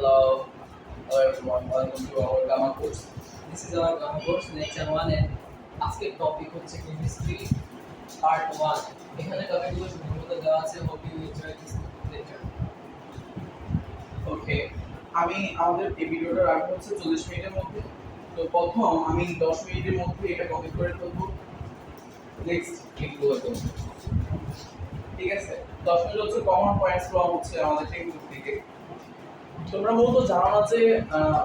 Hello, hello everyone. Welcome to our Gamma course. This is our Gamma course lecture 1 এর আজকের topic হচ্ছে chemistry part 1. এখানে টপিকগুলো সম্পূর্ণ দেওয়া আছে. Hope you enjoy this lecture. Okay, আমি আমাদের এই ভিডিওটা রাখবো হচ্ছে 40 মিনিটের মধ্যে. তো প্রথম আমি 10 মিনিটের মধ্যে এটা কমপ্লিট করে ফেলবো. নেক্সট লিখবো একদম. ঠিক আছে, 10 মিনিট হচ্ছে কমন পয়েন্টস গুলো হচ্ছে আমাদের টেক্সট থেকে. তোমরা মূলত জানো না যে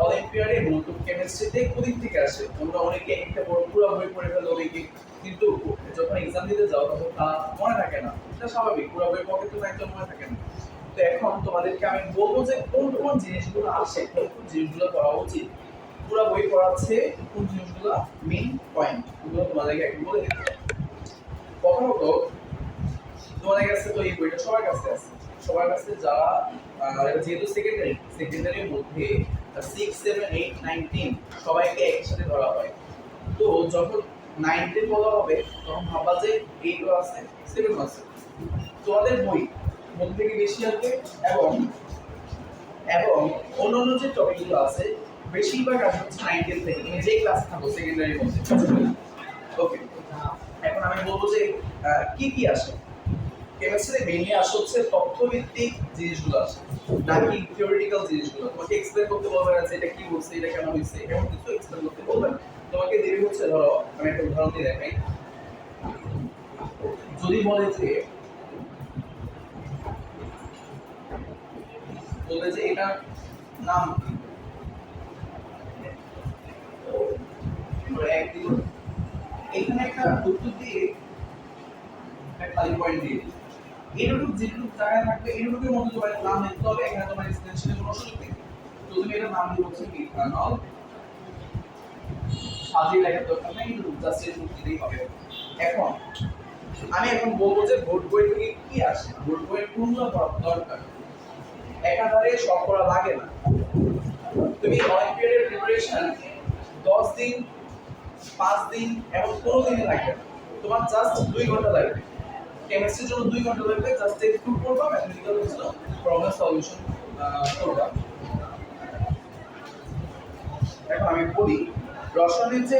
অলিম্পিয়াডে মূলত কেমিস্ট্রিতে কোদিক থেকে আসে. তোমরা অনেকে একটা পুরো বই পড়ে ফেলো অনেকে, কিন্তু যখন এক্সাম দিতে যাও তখন তা মনে থাকে না. এটা স্বাভাবিক, পুরো বই পকেটে তো একদম মনে থাকে না. তো এখন তোমাদেরকে আমি বলবো যে কোন কোন জিনিসগুলো আসে, কোন কোন জিনিসগুলো করা উচিত. পুরো বই পড়াচ্ছে কোন জিনিসগুলো মেইন পয়েন্ট, ওগুলো তোমাদেরকে একটু বলে দিতে হবে. প্রথমত তোমাদের কাছে তো এই বইটা সবার কাছে আছে, সবার কাছে যারা যেহেতু সেকেন্ডারির মধ্যে 6, 7, 8, 9, 10 সবাইকে একসাথে ধরা হয়. তো যখন 9, 10 বলা হবে তখন ভাববা যে 8 আছে 7 আছে. তোমাদের বই মধ্যে থেকে বেশি আসবে এবং এবং অন্যান্য যে টপিকগুলো আছে বেশিরভাগ আসবে 9, 10 থেকে. তুমি যে ক্লাস থাকো সেকেন্ডারির মধ্যে. ওকে, এখন আমি বলবো যে কি কি আসে. কেমিস্ট্রিতে মেইনলি আসে হচ্ছে তথ্যভিত্তিক জিনিসগুলো আসে, নাকি থিওরিটিক্যাল জিনিসগুলো. তোমাকে এক্সপ্লেন করতে বলবে না যে এটা কি বলছে, এটা কেন হয়েছে, এমন কিছু এক্সপ্লেন করতে বলবে না. তোমাকে দেবে হচ্ছে, ধরো আমি একটা উদাহরণ দিয়ে দেখাই. যদি বলে যে এটা নাম কি, একদিন এখানে একটা উত্তর দিয়ে একটা খালি পয়েন্ট দিয়ে এইটুকু যেটুকু জায়গায় থাকবে এইটুকুর মধ্যে তোমার নাম লিখতে হবে. এখানে তোমার এক্সটেনশনের কোনো সুযোগ নেই. তো তুমি এটা নাম দিয়ে হচ্ছে কি ইথানল সাজিয়ে লেখার দরকার নেই, জাস্ট এইটুকু দিলেই হবে. এখন আমি বলবো যে বোর্ড বই থেকে কি আসে, বোর্ড বইয়ের কোনগুলো দরকার. একাধারে সব করা লাগে না. তুমি অলিম্পিয়াডের প্রিপারেশন 10 দিন 5 দিন এবং কোনো দিনই লাগবে না. তোমার জাস্ট 2 ঘন্টা লাগবে. কেমিস্ট্রির জন্য 2 ঘন্টা লাগবে. জাস্ট একটু পড়বা, ম্যাথমেটিক্যাল হচ্ছে প্রবলেম সলিউশন করবা. এখন আমি বলি রসায়নের যে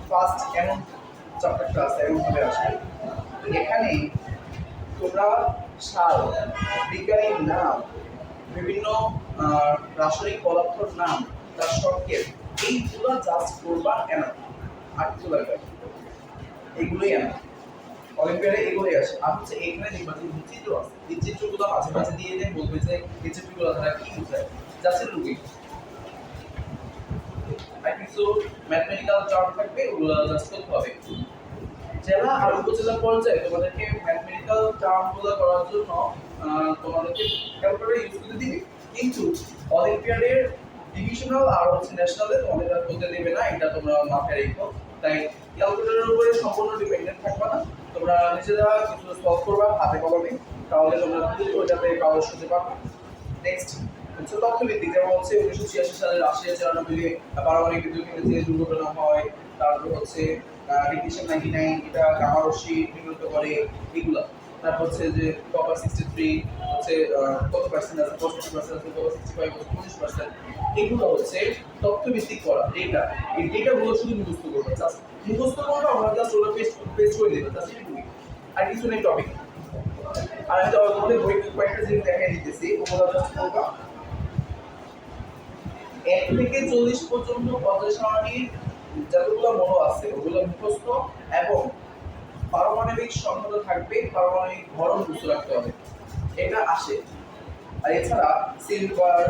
ফার্স্ট এমন চ্যাপ্টারটা আছে এমন ভাবে আসবে. এখানে তোমরা সার, বিজ্ঞানীর নাম, বিভিন্ন রাসায়নিক পদার্থের নাম, তার সংকেত, এইগুলো জাস্ট করবা এনা. আর কিছু লাগবে, এগুলোই এনা. অলিম্পিয়াডে এগুলোই আসে. আর হচ্ছে এখানে নির্বাচিত চিত্র আছে, এই চিত্রগুলো মাঝে মাঝে দিয়ে দেয়, বলবে যে এই চিত্রগুলো দ্বারা কি বোঝায়, জাস্ট লুকিং. আর কিছু ম্যাথমেটিক্যাল চার্ট থাকবে, ওগুলো জাস্ট করতে হবে. জেলা আর উপজেলা পর্যায়ে তোমাদেরকে ম্যাথমেটিক্যাল টার্মগুলো করার জন্য তোমাদেরকে ক্যালকুলেটর ইউজ করতে দিবে, কিন্তু অলিম্পিয়াডের ডিভিশনাল আর হচ্ছে ন্যাশনালে তোমাদের আর করতে দেবে না. এটা তোমরা মাথায় রেখো. তাই ক্যালকুলেটরের উপরে সম্পূর্ণ ডিপেন্ডেন্ট থাকবে না. তোমরা নিজেরা কিছু সলভ করবা হাতে কলমে, তাহলে তোমরা ওইটাতে কাগজ করতে পারবে. নেক্সট হচ্ছে তথ্যভিত্তিক, যেমন হচ্ছে 1986 সালের 80-94 পারমাণবিক বিদ্যুৎ কেন্দ্রে যে দুর্ঘটনা হয়, তারপর হচ্ছে ডিগ্রেশন 99 এটা গামা রশ্মি নির্গত করে, এগুলা. তারপর হচ্ছে যে কপার 63 হচ্ছে কত পার্সেন্ট আছে, 65% আছে, কপার 65 হচ্ছে 25%. এগুলো হচ্ছে তথ্যভিত্তিক করা ডেটা. এই ডেটাগুলো শুধু মুখস্থ করবে, জাস্ট মুখস্থ করবে. আমরা জাস্ট ওটা পেস্ট করে দেবো, জাস্ট এটুকুই, আর কিছু নেই টপিক. আর আমি তোমাদের বই কয়েকটা জিনিস দেখাই দিতেছি, ওগুলো জাস্ট করবা. 1 থেকে 40 পর্যন্ত পর্যায় সারণীর যতগুলো মনো আছে ওগুলো মুখস্থ, এবং পারমাণবিক সংখ্যা থাকবে, পারমাণবিক ধরন বুঝতে রাখতে হবে. এটা আসে. আর এছাড়া সিলভার,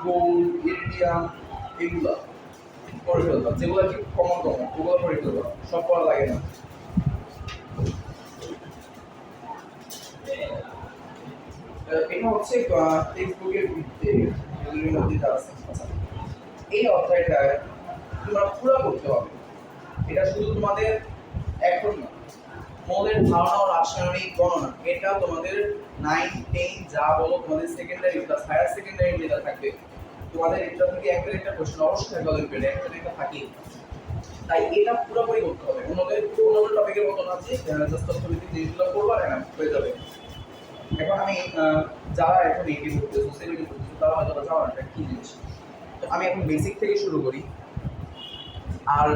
গোল্ড, ইরিডিয়াম এগুলো পড়ে ফেলবা, যেগুলো কি কমন ওগুলো পড়ে ফেলবা, সব পড়া লাগে না. এটা হচ্ছে টেক্সট বুকের মধ্যে আছে. এই অধ্যায়টা তোমরা পুরো করতে হবে. এটা শুধু তোমাদের এখন না, মৌলের ধারণা ও রাসায়নিক গণনা, এটা তোমাদের 9, 10 যা বলো তোমাদের সেকেন্ডারি প্লাস হায়ার সেকেন্ডারি যেটা থাকবে, তোমাদের এটা থেকে একটা প্রশ্ন অবশ্যই থাকবে, অলিম্পিয়াডে একটা থাকে. তাই এটা পুরোপুরি করতে হবে. অন্যান্য টপিকের মতো না যে জাস্ট তথ্যভিত্তিক জিনিসগুলো করবা না, হয়ে যাবে. এখন আমি যারা এখন এইটি করতেছো, সেগুলি করতেছো, তারা হয়তো জানো না কি জিনিস. জিনিস। তো আমি এখন বেসিক থেকে শুরু করি। আর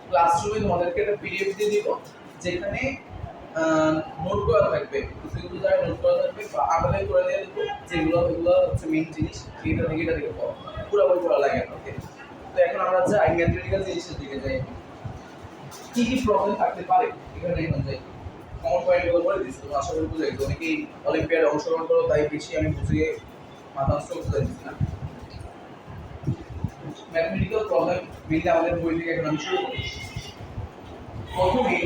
ক্লাসরুমে তোমাদেরকে একটা পিডিএফ দিয়ে দিব যেখানে নোট করা থাকবে, কিছু কিছু জায়গায় নোট করা থাকবে বা আলাদা করে দিয়ে দেবো যেগুলো ওইগুলো হচ্ছে মেইন জিনিস, এটা থেকে পুরো বই পড়া লাগে। ওকে, তো এখন আমরা যাই ম্যাথমেটিক্যাল জিনিসের দিকে যাই। কি কি প্রবলেম থাকতে পারে এখানে এখন যাই কমন পয়েন্টগুলো বলে দিচ্ছি, তো আশা করি বুঝে গেছো। অনেকেই অলিম্পিয়াডে অংশগ্রহণ করো তাই বেশি আমি বুঝিয়ে মাথা নষ্ট করতে দিচ্ছি না। ম্যাথমেটিক্যাল প্রবলেম মেইনলি আমাদের বই থেকে এখন আমি শুরু করি। প্রথমে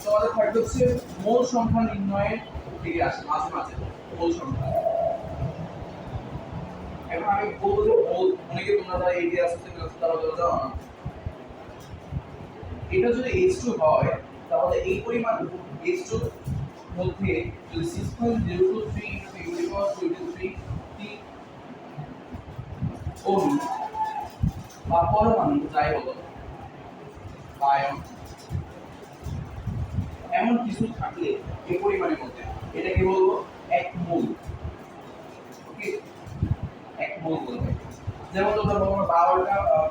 তোমাদের থাকবে হচ্ছে মূল সংখ্যা নির্ণয়ের দিকে আসে মাঝে মাঝে মূল সংখ্যা। এখন আমি বলবো যে মূল, অনেকে তোমরা যারা এই ক্লাস থেকে তারা জানো না, এটা যদি h2 হয় তাহলে এই পরিমাণ h2 মধ্যে যদি 6.023 × 10⁻23 অণু বা পরমাণু যাই বলো আয়ন এমন কিছু থাকলে এই পরিমাণের মধ্যে এটাকে বলবো এক মোল। ওকে, এক মোল বলবে। যেমন তোমরা বলো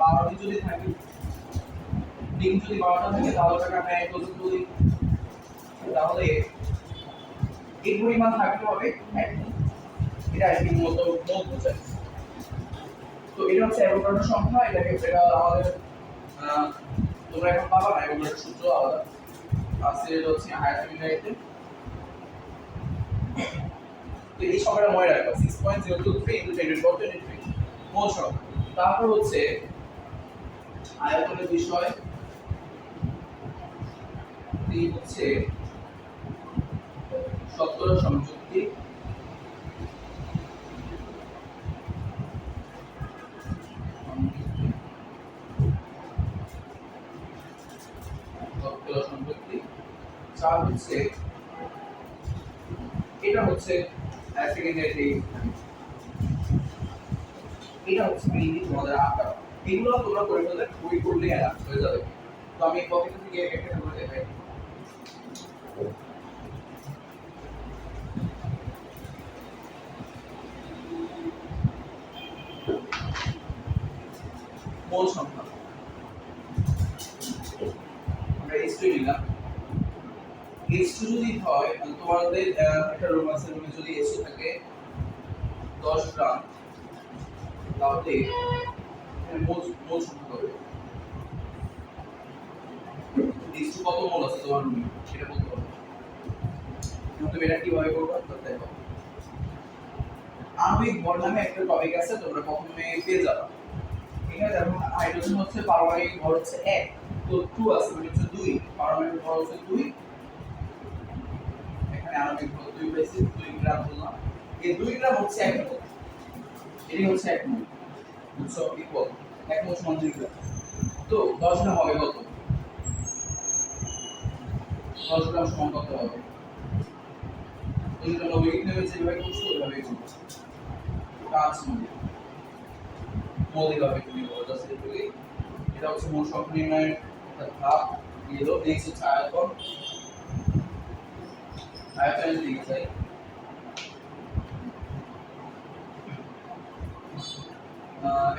12টি যদি থাকে, ডিম যদি 12টা থাকে তাহলে টাকা আমরা এক ডজন বলি, তাহলে এই পরিমাণ থাকতে হবে এক মোল। এটা একটি মূলত মোল বোঝায়। তো এটা হচ্ছে অ্যাভোগাড্রো সংখ্যা। এটা আমাদের তোমরা এখন পাবা না, অ্যাভোগাড্রো সূত্র আলাদা আছে, এটা হচ্ছে হায়ার সেকেন্ডারিতে। তো এই সংখ্যাটা মনে রাখবা 6.023 × 10⁻23 মোল সংখ্যা। তারপর হচ্ছে আয়তনের বিষয়, এই হচ্ছে শতকরা সংযুক্তি, শতকরা সংযুক্তি। চার হচ্ছে এটা হচ্ছে সেকেন্ডারি, এটা হচ্ছে মেইনলি তোমাদের আকার। এগুলো তোমরা করে ফেললে বই করলে হয়ে যাবে। তো আমি কপিটা থেকে একটা করে দেখাই। মোল সংখ্যা আমরা h2 নিলাম। h2 যদি হয় তোমাদের একটা রুম আছে, রুমে যদি h2 থাকে 10 গ্রাম, তাহলে মোল সংখ্যা হবে h2 কত মোল আছে তোমার রুমে সেটা বলতে হবে। কিন্তু এটা কিভাবে করবে দেখো, আণবিক ভর নামে একটা টপিক আছে, তোমরা প্রথমে পেয়ে যাবে। এখানে দেখো হাইড্রোজেন হচ্ছে পারমাণবিক ভর হচ্ছে 1, তো 2 আছে মানে হচ্ছে 2, পারমাণবিক ভর হচ্ছে 2। এখানে আণবিক ভর 2 পাইছি, 2 গ্রাম বললাম। এই 2 গ্রাম হচ্ছে 1 মোল, এটি হচ্ছে 1 মোল, বুঝছো? ইকুয়াল 1 মোল সমান 2 গ্রাম। তো 10 গ্রাম হবে কত? 10 গ্রাম সমান কত হবে? তো এটা লবিক নেবে যেভাবে করছো ওইভাবে করবে। 5 মোল মৌলিক হবে তুমি বলো জাস্ট একটু। এটা হচ্ছে মোল সংখ্যা নির্ণয়ের একটা ধাপ দিয়ে দাও। নেক্সট হচ্ছে আয়তন। আয়তনের দিকে যাই।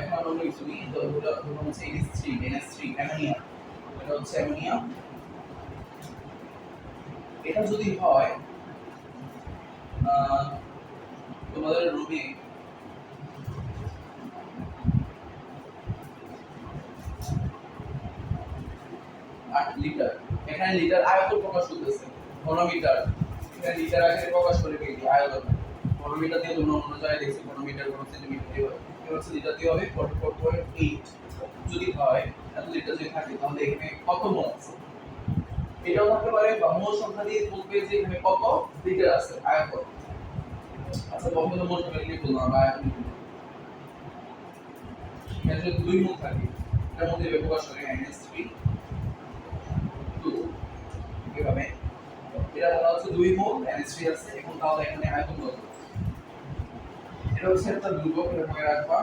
এখন আমরা কিছু নিই, তো ওটা হচ্ছে NH3 অ্যামোনিয়া। এটা হচ্ছে অ্যামোনিয়া। এটা যদি হয় তোমাদের রুমে 8 লিটার, এখানে লিটার আয়তন প্রকাশ করতেছে, ঘনমিটার এখানে লিটার আকারে প্রকাশ করে পেয়েছি আয়তন। ঘনমিটার দিয়ে তোমরা অন্য জায়গায় দেখছি ঘনমিটার কোন সেন্টিমিটার দিয়ে হয়, এটা হচ্ছে লিটার দিয়ে হবে 44.8। যদি হয় এত লিটার যদি থাকে তাহলে এখানে কত মোল আছে এটাও থাকতে পারে, বা মোল সংখ্যা দিয়ে বলবে যে এখানে কত লিটার আছে আয়তন। আচ্ছা প্রথমে মোল সংখ্যা লিখে বললাম বা আয়তন। এখানে যদি 2 মোল থাকে এর মধ্যে প্রকাশ করে -3 2 এভাবে। এটা বলা হচ্ছে 2 মোল NH3 আছে। এখন তাহলে এখানে আয়তন কত? এটা হচ্ছে একটা ধ্রুবক, এটা মনে রাখবা।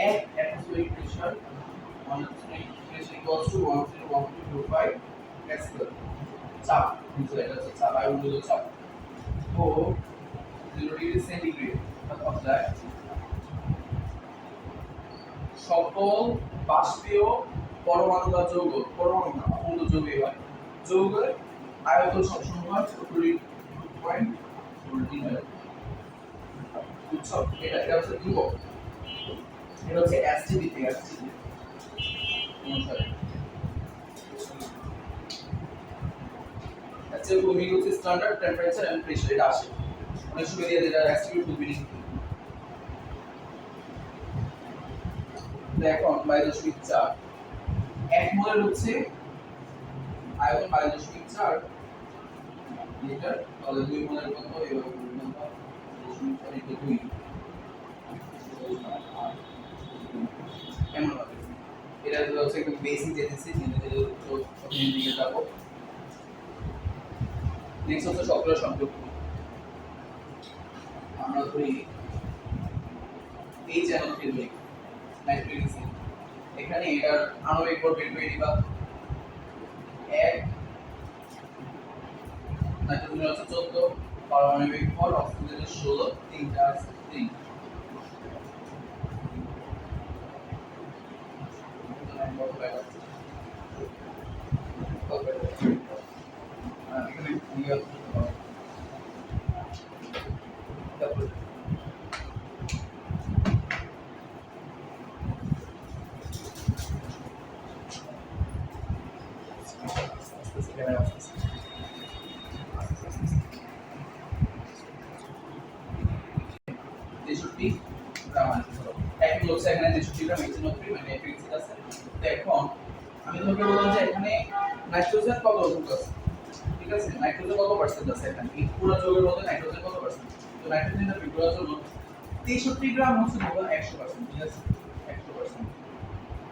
1 atmospheric pressure 1.1225 pascal চাপ, বুঝছো? এটা হচ্ছে চাপ, বায়ুমণ্ডলীয় চাপ। ও 0 ডিগ্রি সেন্টিগ্রেড দেখ সকল বাষ্পীয় পরমাণু বা যৌগ, পরমাণু না অন্য যৌগই হয়, যৌগের আয়তন সবসময় হয় 2.49। বুঝছো? এটা হচ্ছে ধ্রুবক, এটা হচ্ছে এসটিডি থেকে এসটিডি অনুসারে। আচ্ছা ভূমি হচ্ছে স্ট্যান্ডার্ড টেম্পারেচার এন্ড প্রেসার, এটা আসে অনেক সময় দিয়ে যেটা এসটিডি টু মিনিট। এখন 22.4 এক মোলের হচ্ছে আয়তন 22.4 লিটার, তাহলে 2 মোলের কত এভাবে বললাম 22.4 এমন হবে। এটা হচ্ছে একদম বেসিক জেনেছি, তো প্রথম দিকে যাব। নেক্সট হচ্ছে সক্রিয় সংযুক্ত। আমরা ধরি এই চ্যানেল ধরি নাইট্রিক অ্যাসিড, এখানে এটার আণবিক ভর বের করে নিবা 1, নাইট্রোজেন হচ্ছে 14, পারমাণবিক ভর অক্সিজেন 16, 3 4 3। এখানে নিয়ে তেষট্টি গ্রাম আছে, এক হচ্ছে এখানে 63 গ্রাম HNO3 মানে এফিক্সিড আছে। তো এখন আমি তোমাকে বললাম যে এখানে নাইট্রোজেন কত আছে, ঠিক আছে? নাইট্রোজেন কত পার্সেন্ট আছে এখানে, এই পুরো যৌগের মধ্যে নাইট্রোজেন কত পার্সেন্ট? তো নাইট্রোজেনের বিক্রিয়ার জন্য 63 গ্রাম হচ্ছে ধরুন 100%, ঠিক আছে? 100%।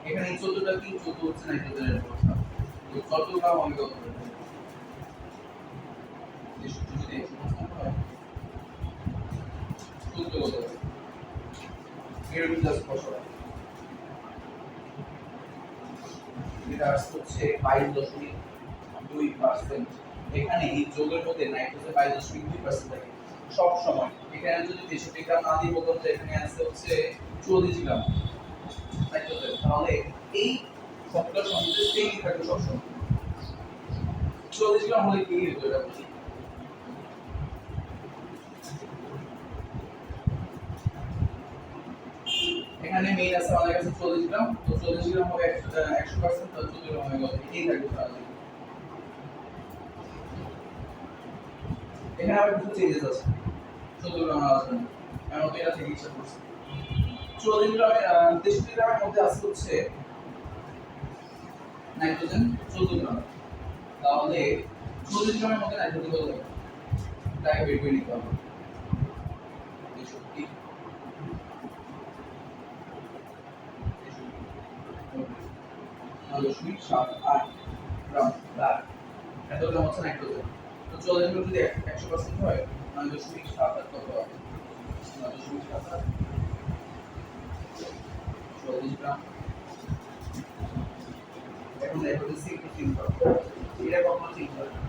এখানে 14টা কি 14 হচ্ছে নাইট্রোজেনের পরিমাণ, তো 14 গ্রাম হবে কত? 63 যদি 100% হয় 14 কত হবে? এরকম জাস্ট বসাবো। এটা হচ্ছে 22.2%। এখানে এই যৌগের মধ্যে নাইট্রোজেন 22.2% থাকে সব সময়। এখানে যদি 63 গ্রাম না দিই বলতাম যে এখানে আছে হচ্ছে 40 গ্রাম নাইট্রোজেন, তাহলে এই সবটা সম্পূর্ণ সেম থাকবে সব সময়। 40 গ্রাম হলে কি হতো এটা বুঝি? এখানে মেইন আছে আমাদের কাছে 40 গ্রাম, তো 40 গ্রাম হবে 100%, তো 40 গ্রাম হবে কত? এই থাকবে তাহলে। এখানে আবার কিছু চেঞ্জেস আছে 14 গ্রাম আছে, আমি ওটা এটা থেকে হিসাব করছি। 40 গ্রামে 63 গ্রামের মধ্যে আছে হচ্ছে নাইট্রোজেন 14 গ্রাম, তাহলে 40 গ্রামের মধ্যে নাইট্রোজেন কত হবে? তাই বের করে নিতে হবে। 9.78 গ্রাম ব্লাড, এত গ্রাম হচ্ছে নাইট্রোজেন। তো 40 গ্রাম যদি 100% হয় 9.78 কত হবে? 9.78 40 গ্রাম। এখন দেখো যে সি একটু চিন্তা করো, এটা কখনো ঠিক হয় না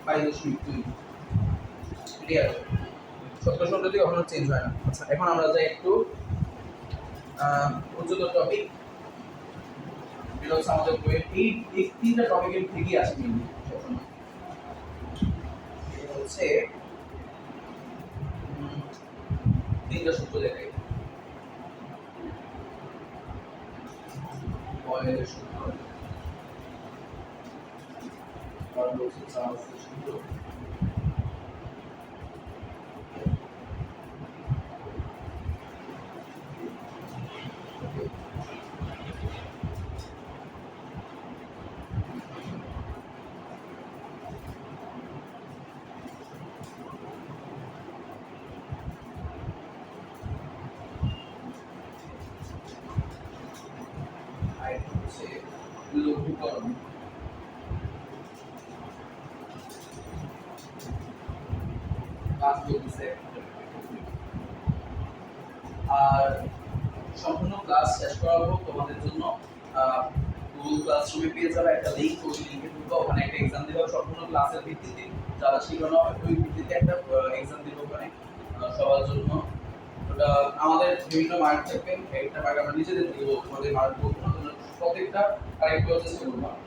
22.2, ক্লিয়ার? সত্য সংখ্যাটি কখনো চেঞ্জ হয় না। আচ্ছা এখন আমরা যাই একটু উচ্চতর টপিক, এটা হচ্ছে আমাদের বইয়ের এই তিনটা টপিকের থেকেই আসে মেইনলি সবসময়। এটা হচ্ছে তিনটা সূত্র দেখাই। বয়েলের সূত্র, তারপর হচ্ছে চার্লসের সূত্র, হচ্ছে লঘুকরণ। আর সম্পূর্ণ ক্লাস শেষ করার পর তোমাদের জন্য গুগল ক্লাসরুমে পেয়ে যাবে একটা লিংক, ওই লিংকে ঢুকবা, ওখানে একটা এক্সাম দিবা সম্পূর্ণ ক্লাসের ভিত্তিতে, যারা শিখানো হয় ওই ভিত্তিতে একটা এক্সাম দিব ওখানে সবার জন্য। বিভিন্ন মার্ক থাকবে, একটা মার্ক আমরা নিজেদের থেকে বলবো, আমাদের মার্ক বলবো না, প্রত্যেকটা আরেকটু হচ্ছে সেগুলো মার্ক।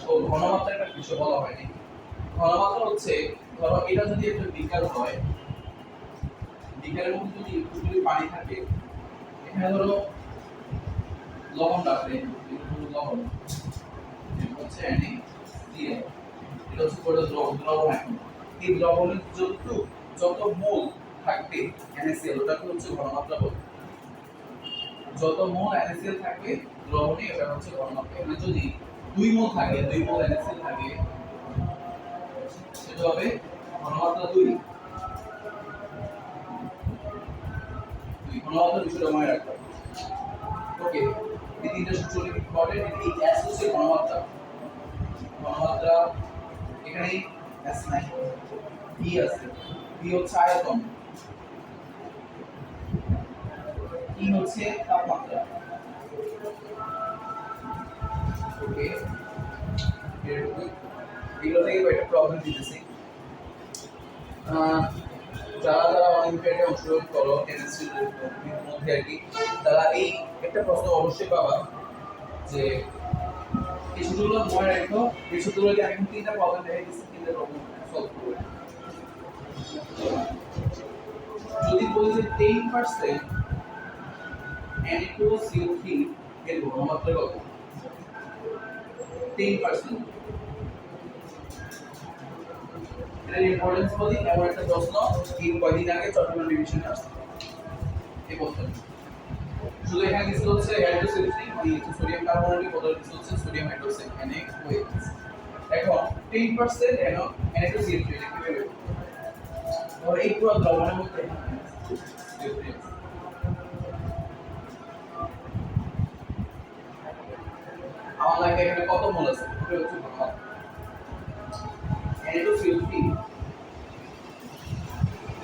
তো ঘনমাত্রা একটা কিছু বলা হয়নি। ঘনমাত্রা হচ্ছে, ধরো এটা যদি একটা বিকার হয়, বিকারের মধ্যে যদি একটু যদি পানি থাকে, এখানে ধরো লবণ রাখলে, লবণ হচ্ছে NaCl, এটা হচ্ছে করে দ্রবণ। এখন এই দ্রবণের যত মোল থাকবে NaCl, ওটাকে হচ্ছে ঘনমাত্রা বলে। যত মোল NaCl থাকবে দ্রবণে, এটা হচ্ছে ঘনমাত্রা। এখানে যদি 2 মোল থাকে, 2 মোল NaCl থাকে, সেটা হবে ঘনমাত্রা 2। ঘনমাত্রা বিষয়টা মনে রাখতে হবে। ওকে, এই তিনটা সূত্র ইম্পর্টেন্ট। এই S হচ্ছে ঘনমাত্রা, ঘনমাত্রা এখানে S নাই, B আছে, B হচ্ছে আয়তন, E হচ্ছে তাপমাত্রা। ওকে, এগুলো থেকে একটা প্রবলেম দিতেছি। যারা যারা অলিম্পিয়াডে অংশগ্রহণ করো কেমিস্ট্রির মধ্যে আর কি, তারা এই একটা প্রশ্ন অবশ্যই পাবা যে এই সূত্রগুলো মনে রাখো। এই সূত্রগুলোকে আমি তিনটা প্রবলেম দেখাই দিচ্ছি, তিনটা প্রবলেম সলভ করবে। যদি বলি যে 10% Na2CO3 এর ঘনমাত্রা কত? 10%। এটার ইম্পর্টেন্স বলি, এমন একটা প্রশ্ন এই কয়দিন আগে চট্টগ্রাম ডিভিশনে আসছে এই প্রশ্নটা। শুধু এখানে কিছু হচ্ছে হাইড্রোক্সিল, এই সোডিয়াম কার্বনেট বদলে কিছু হচ্ছে সোডিয়াম হাইড্রোক্সাইড NaOH। এখন 10% Na2CO3 এটা কিভাবে? ধরো এই পুরো দ্রবণের মধ্যে আমার লাগে এখানে কত মোল আছে, এটা হচ্ছে ঘনমাত্রা। Na2CO3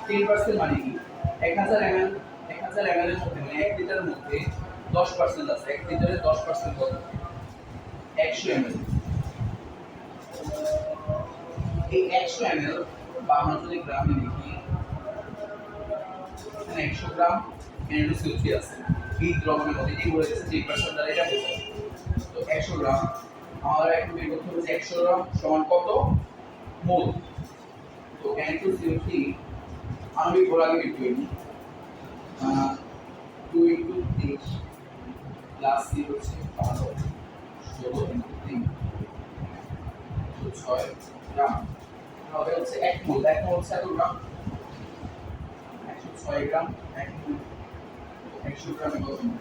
10% মানে কি? 1000 ml, 1000 ml এর মধ্যে মানে 1 লিটারের মধ্যে 10% আছে। 1 লিটারে 10% কত? 100 ml। এই 100 ml বা আমরা যদি গ্রামে লিখি, এখানে 100 গ্রাম Na2CO3 আছে এই দ্রবণের মধ্যে। এই বলে দিয়েছে 10% দ্বারা এটা বোঝায়। তো 100 গ্রাম আমাদের এখন বের করতে হবে যে 100 গ্রাম সমান কত মোল। তো Na2CO3 আণবিক ভর আগে বের করে নিই। 2 × 3 প্লাস C হচ্ছে 12, 16 × 3 6 গ্রাম, হবে হচ্ছে 1 মোল। 1 মোল হচ্ছে এত গ্রাম, 106 গ্রাম। 1 মোল 100 গ্রামে কত মোল?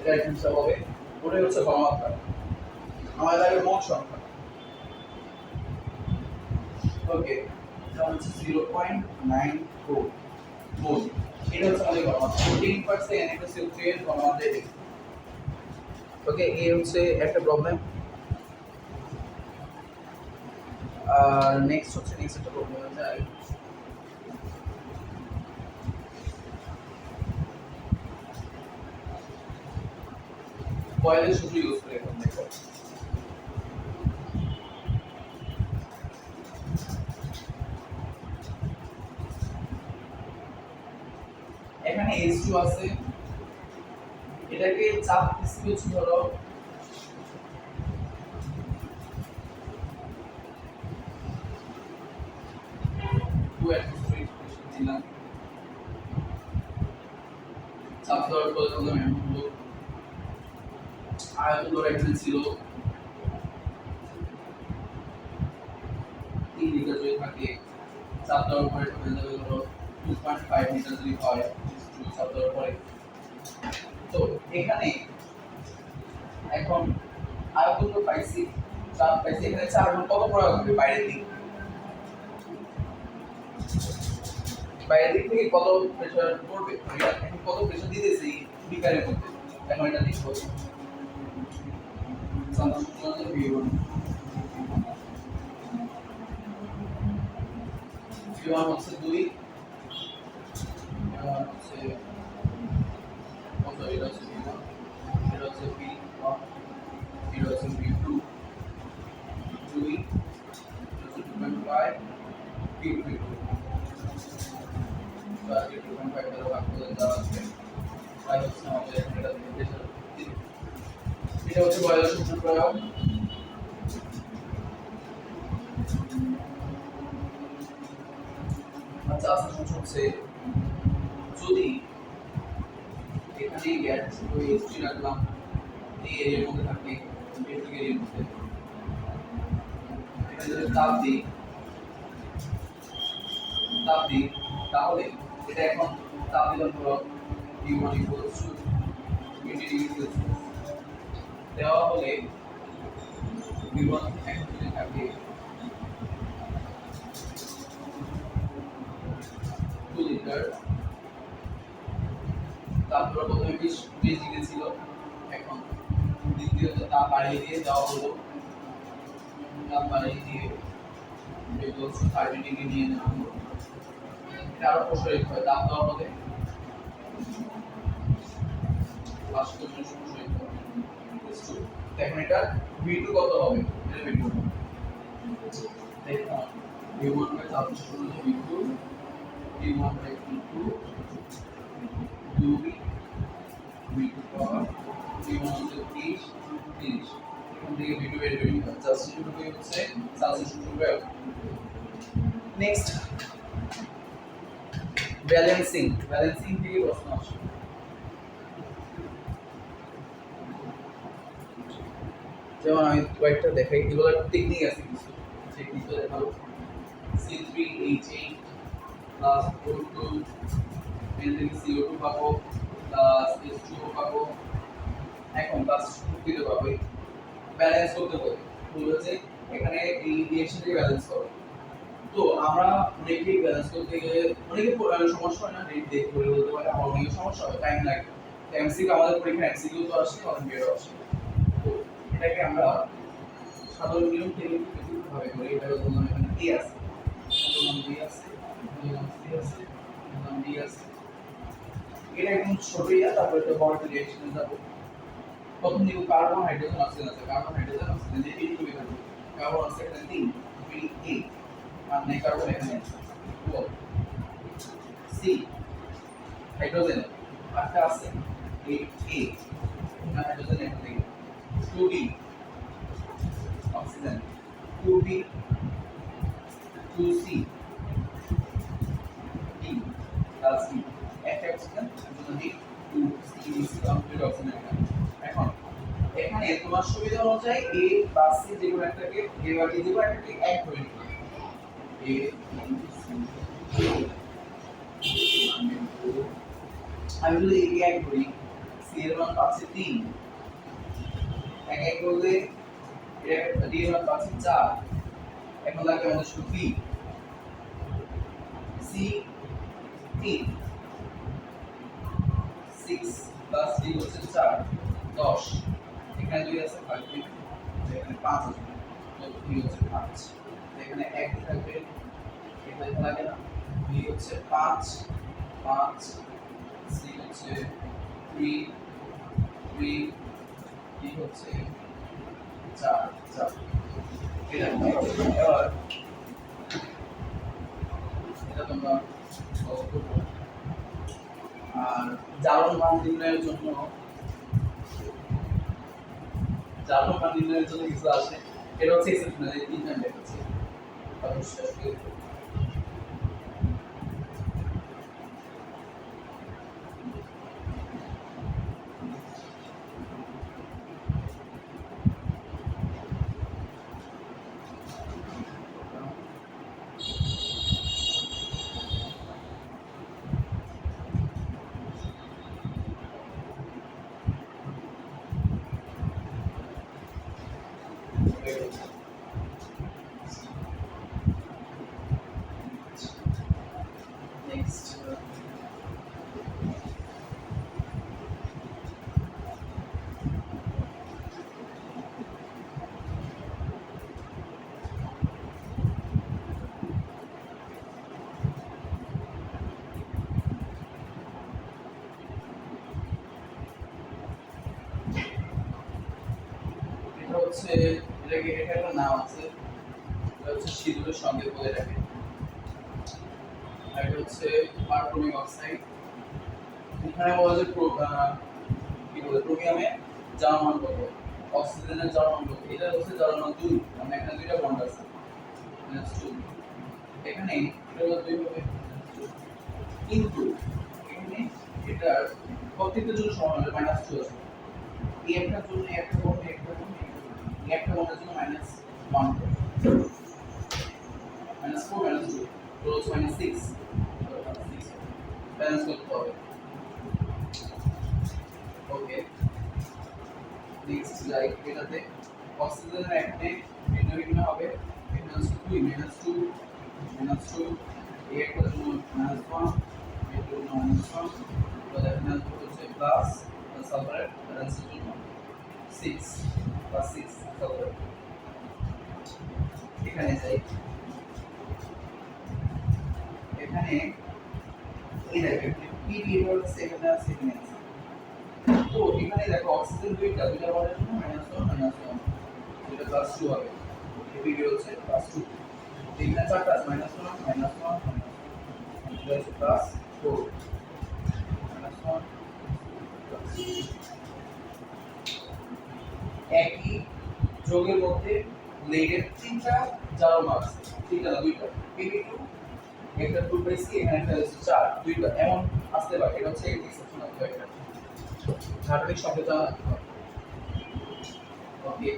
এটা হিসাব হবে। ওটাই হচ্ছে ঘনমাত্রা। আমাদের লাগে মোল সংখ্যা। ওকে, এটা হচ্ছে 0.94 মোল। এটা হচ্ছে আমাদের ঘনমাত্রা। 14% Na2CO3 এর ঘনমাত্রা এটা। ওকে, এই হচ্ছে একটা প্রবলেম। নেক্সট একটা প্রবলেম আছে। বয়েলের সূত্র ইউজ করে এখন দেখো। এখানে H2 আছে, এটাকে চাপ দিচ্ছি হচ্ছে ধরো 2 atmosphere দিলাম। চাপ দেওয়ার পরে ধরলাম এমন হলো। আয়তন ধরো এখানে ছিল 3 লিটার যদি থাকে, চাপ দেওয়ার পরে হয়ে যাবে ধরো 2.5 লিটার যদি হয় চাপ দেওয়ার পরে। তো এখানে এখন আয়তন তো পাইছি, চাপ পাইছি, এখানে চাপ কত প্রয়োগ হবে বাইরের দিক, বাইরের দিক থেকে কত প্রেসার পড়বে, এখন কত প্রেসার দিতেছি বিকারের মধ্যে। এখন এটা লিখবো V1 হচ্ছে 2, হচ্ছে এটা হচ্ছে V1, এটা হচ্ছে V1, এটা হচ্ছে V2, 2, 2.5, এটা হচ্ছে বয়লের সূত্র প্রয়োগ। আচ্ছা হচ্ছে যদি এখানে গ্যাস ওই এসটি রাখলাম এই এরিয়ার মধ্যে থাকে বেসিক এরিয়ার মধ্যে, এখানে যদি তাপ দিই তাহলে এটা এখন তাপ দিলাম ধরো T1 equals to 20 degree Celsius দেওয়া হলে V1 অ্যাকচুয়ালি থাকে 2 লিটার। তারপর প্রথমে 20 ডিগ্রি ছিল, এখন দ্বিতীয়ত তাপ বাড়িয়ে দিয়ে দেওয়া হলো, তাপ বাড়িয়ে দিয়ে যেগুলো 30 ডিগ্রি নিয়ে নেওয়া হলো। এটা আরো প্রসারিত হয় তাপ দেওয়ার মধ্যে বাষ্পীকরণ প্রসারিত হয়। এখন এটা V2 কত হবে? এটা V2 দেখো V1 বাই তাপ শূন্য V2 T1 by T2 2V V2 power T1 হচ্ছে 30 এখান থেকে V2 বের করে নিতে হবে। জাস্ট V2 হচ্ছে সালসিয়াস সূত্র প্রয়োগ। নেক্সট ব্যালেন্সিং থেকে প্রশ্ন আসে। যেমন আমি কয়েকটা দেখাই, এগুলো টেকনিক আছে কিছু, টেকনিকটা দেখাবো। C3H8 প্লাস O2 এখানে CO2 পাবো প্লাস H2O পাবো। এখন প্লাস দিতে পাবো, ব্যালেন্স করতে হবে। বলেছে এখানে এই রিঅ্যাকশনকে ব্যালেন্স করো। তো আমরা অনেকেই ব্যালেন্স করতে গেলে অনেকে সমস্যা হয় না, রেট দেখে করে বলতে পারে, আমার অনেক সমস্যা হয়, টাইম লাগে। এমসিকিউ আমাদের পরীক্ষা এমসিকিউ তো আসে, অনেকেরও আসে। তো এটাকে আমরা সাধারণ নিয়ম থেকে কিছু ভাবে করি। এটা ধরুন এখানে কি আছে, ধরুন বি আছে, ধরুন সি আছে, ধরুন ডি আছে। এটা একদম ছোটই আছে, তারপরে তো বড় রিঅ্যাকশনে যাব। প্রথম নিব কার্বন হাইড্রোজেন অক্সিজেন আছে, কার্বন হাইড্রোজেন অক্সিজেন এই তিনটি এখানে কার্বন আছে এখানে 3 3 আর নেই কার্বন এখানে আছে 4 সি হাইড্রোজেন আটটা আছে 8 হাইড্রোজেন এখানে 2b oxygen 2b 2c d plus d একটা অক্সিজেন যদি 2c কমপ্লিট অক্সিজেন। এখন এখানে তোমার সুবিধা অনুযায়ী a বা c যে কোনো একটাকে a বা d দিব, একটাকে এক ধরে নিবে। a আমি যদি a এক ধরি, c এর মান পাচ্ছি 3, এক করলে d এর মান পাচ্ছি 4। এখন লাগবে আমাদের শুধু b, c 3 6 প্লাস d হচ্ছে 4 10। এখানে 2 আছে 5, এখানে 5 আছে, তো d হচ্ছে 5। এখানে 1 থাকবে, এখানে লাগে না, d হচ্ছে 5 5 c হচ্ছে 3 3 d হচ্ছে 4 4। এটা এবার এটা তোমরা সলভ করবে। আর জারণ মান নির্ণয়ের জন্য কিছু আসে, এটা হচ্ছে এক্সেপশনাল, এই তিনটা দেখাচ্ছি অবশ্যই। নেক্সট এটা হচ্ছে এটা একটা নাম আছে, এটা হচ্ছে সিঁদুরের সঙ্গে বলে রাখে। এটা হচ্ছে পারক্রমিক অক্সাইড। এখানে বলা যায় কি বলে ক্রোমিয়ামে জারণ মান কত, অক্সিজেনের জারণ মান কত, এটা হচ্ছে জারণ মান 2, মানে এখানে দুইটা বন্ড আছে -2, এখানে এটা হলো 2 হবে, কিন্তু এখানে এটা প্রত্যেকটার জন্য সমান হবে -2 আছে, এই একটার জন্য একটা বন্ড, একটা বন্ড, এই একটা বন্ডের জন্য -1 হবে, -4 -2 ক্লোজ -6, ব্যালেন্স করতে হবে। ওকে, নেক্সট যাই, এটাতে অক্সিজেনের এখানে ভিন্ন ভিন্ন হবে, এখানে হচ্ছে 2 -2 এই একটার জন্য -1, এটার জন্য -1, তো এখানে হচ্ছে প্লাস সালফারের ব্যালেন্সের জন্য 6 +6 সালফার। এখানে যাই, এখানে এই দেখেন পি বিহেভিয়ার হচ্ছে এখানে আছে, এখানে আছে, তো এখানে দেখো অক্সিজেন দুইটা বন্ডের জন্য -1 যেটা +2 হবে, এই বিহেভিয়ার হচ্ছে +2, এখানে চারটা আছে -1 -1 এটা হচ্ছে +4 -1 একই যোগের মধ্যে লেগের তিনটা জারণ আছে, তিনটা না দুইটা, Pb2 একটা 2/c, এখানে একটা হচ্ছে 4, দুইটা এমন আসতে পারে, এটা হচ্ছে এক্সেপশনাল একটা ধারাবাহিক সংকেত জানা রাখতে হবে। ওকে,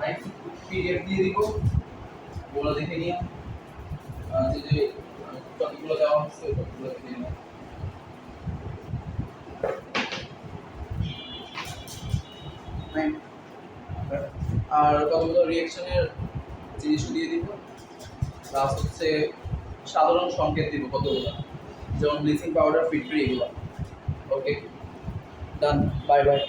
আমি পিডিএফ দিয়ে দিব, ওগুলো দেখে নিও, যে টপিকগুলো দেওয়া হচ্ছে ওগুলো দেখে নিও। আর কতগুলো রিঅ্যাকশনের জিনিস দিয়ে দিব, প্লাস হচ্ছে সাধারণ সংকেত দিব কতগুলো, যেমন ব্লিচিং পাউডার, ফিটরি, এগুলো। ওকে, ডান, বাই বাই।